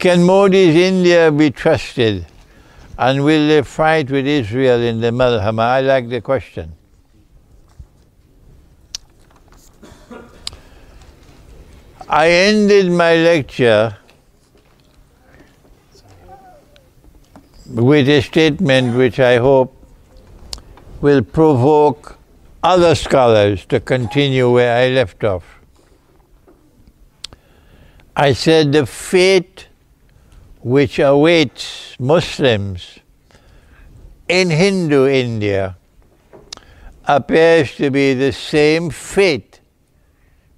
Can Modi's India be trusted? And will they fight with Israel in the Malhama? I like the question. I ended my lecture with a statement which I hope will provoke other scholars to continue where I left off. I said the fate which awaits Muslims in Hindu India appears to be the same fate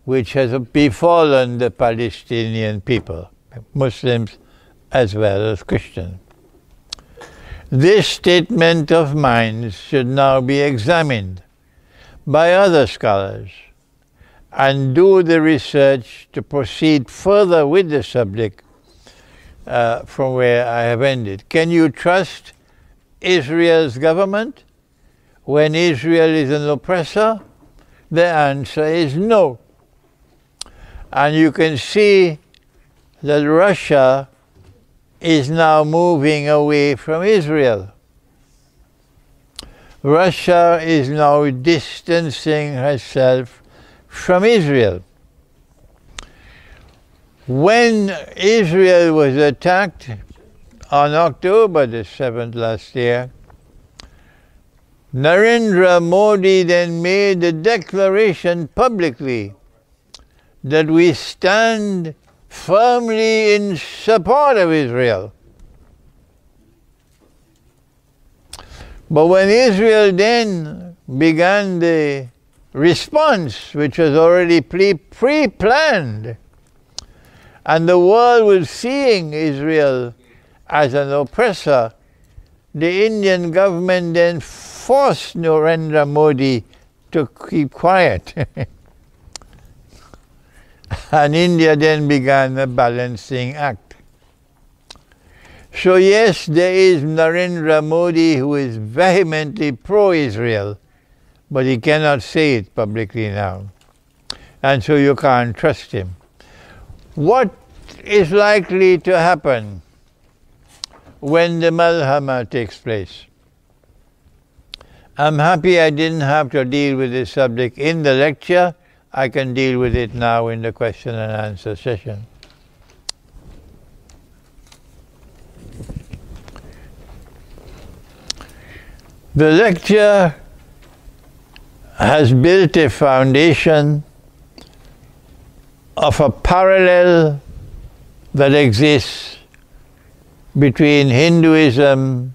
which has befallen the Palestinian people, Muslims as well as Christians. This statement of mine should now be examined by other scholars and do the research to proceed further with the subject from where I have ended. Can you trust Israel's government when Israel is an oppressor? The answer is no. And you can see that Russia is now moving away from Israel. Russia is now distancing herself from Israel. When Israel was attacked on October the 7th last year, Narendra Modi then made a declaration publicly that we stand firmly in support of Israel. But when Israel then began the response, which was already pre-planned, and the world was seeing Israel as an oppressor, the Indian government then forced Narendra Modi to keep quiet. And India then began a balancing act. So yes, there is Narendra Modi who is vehemently pro-Israel, but he cannot say it publicly now. And so you can't trust him. What is likely to happen when the Malhama takes place? I'm happy I didn't have to deal with this subject in the lecture. I can deal with it now in the question and answer session. The lecture has built a foundation of a parallel that exists between Hinduism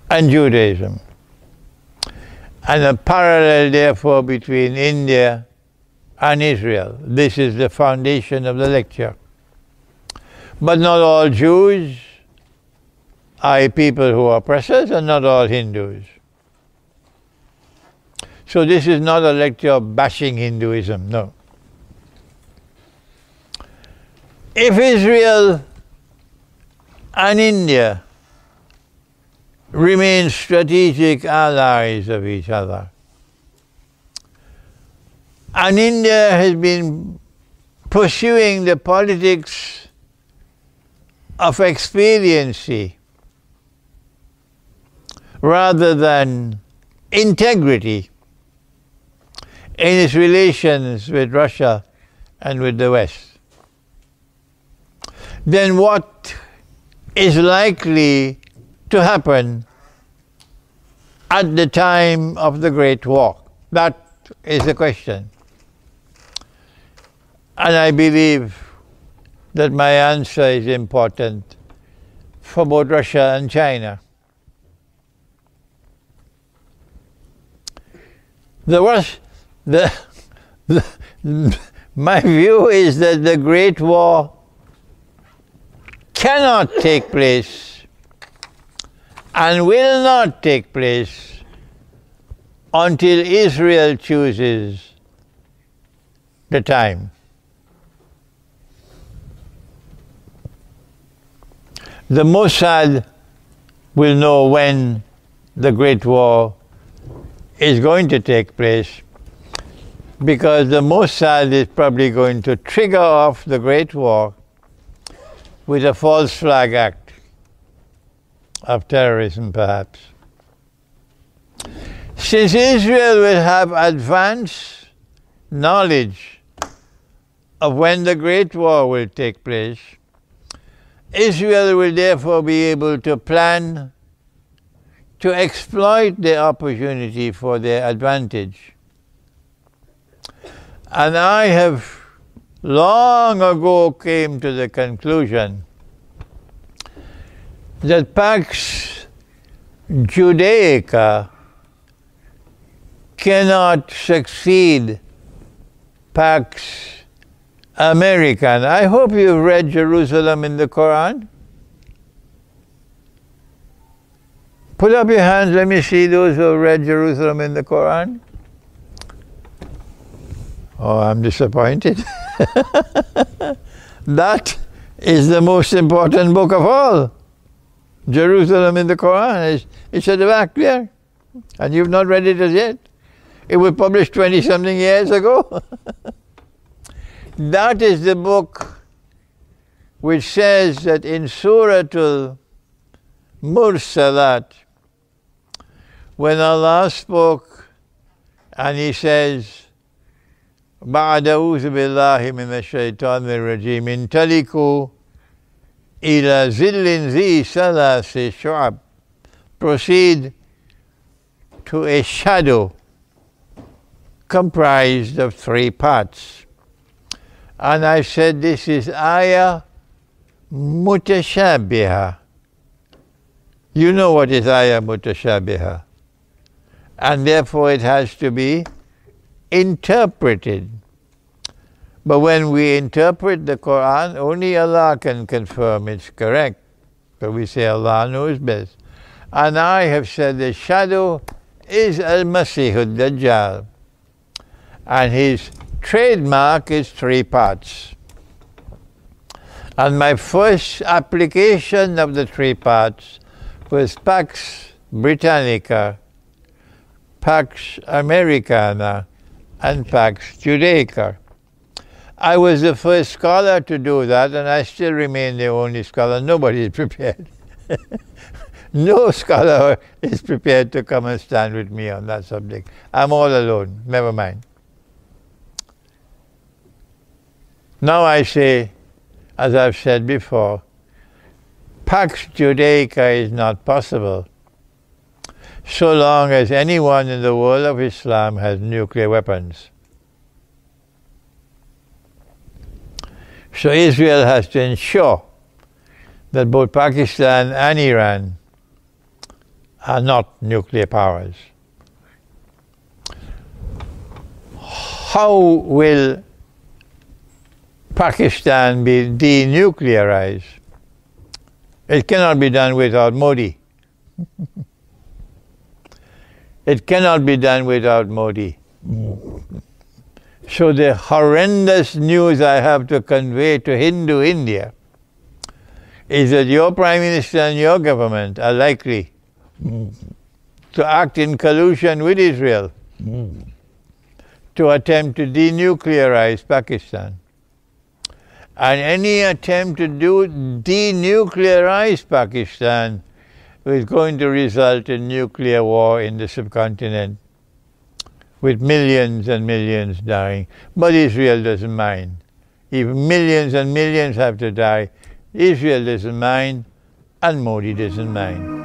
and Judaism, and a parallel therefore between India and Israel. This is the foundation of the lecture. But not all Jews are people who are oppressors, and not all Hindus. So this is not a lecture of bashing Hinduism, no. If Israel and India remain strategic allies of each other, and India has been pursuing the politics of expediency rather than integrity in its relations with Russia and with the West, then what is likely to happen at the time of the Great War? That is the question. And I believe that my answer is important for both Russia and China. My view is that the Great War cannot take place and will not take place until Israel chooses the time. The Mossad will know when the Great War is going to take place, because the Mossad is probably going to trigger off the Great War with a false flag act of terrorism, perhaps. Since Israel will have advanced knowledge of when the Great War will take place, Israel will therefore be able to plan to exploit the opportunity for their advantage. And I have long ago came to the conclusion that Pax Judaica cannot succeed Pax American. I hope you've read Jerusalem in the Quran. Put up your hands, let me see those who have read Jerusalem in the Quran. Oh, I'm disappointed. That is the most important book of all. Jerusalem in the Quran. It's at the back there. And you've not read it as yet. It was published 20-something years ago. That is the book which says that in Surah Al-Mursalat, when Allah spoke and He says, بعد أعوذ بالله من الشيطان الرجيم انطلقوا إلى ظل ذي ثلاث شعب, proceed to a shadow comprised of 3 parts. And I said this is ayah mutashabiha. You know what is ayah mutashabiha. And therefore it has to be interpreted. But when we interpret the Quran, only Allah can confirm it's correct. So we say Allah knows best. And I have said the shadow is al-Masih al-Dajjal. And his trademark is 3 parts. And my first application of the 3 parts was Pax Britannica, Pax Americana, and Pax Judaica. I was the first scholar to do that, and I still remain the only scholar. Nobody is prepared. No scholar is prepared to come and stand with me on that subject. I'm all alone, never mind. Now I say, as I've said before, Pax Judaica is not possible so long as anyone in the world of Islam has nuclear weapons. So Israel has to ensure that both Pakistan and Iran are not nuclear powers. How will Pakistan be denuclearized? It cannot be done without Modi. It cannot be done without Modi. So the horrendous news I have to convey to Hindu India is that your Prime Minister and your government are likely to act in collusion with Israel to attempt to denuclearize Pakistan. And any attempt to denuclearize Pakistan is going to result in nuclear war in the subcontinent, with millions and millions dying. But Israel doesn't mind. If millions and millions have to die, Israel doesn't mind, and Modi doesn't mind.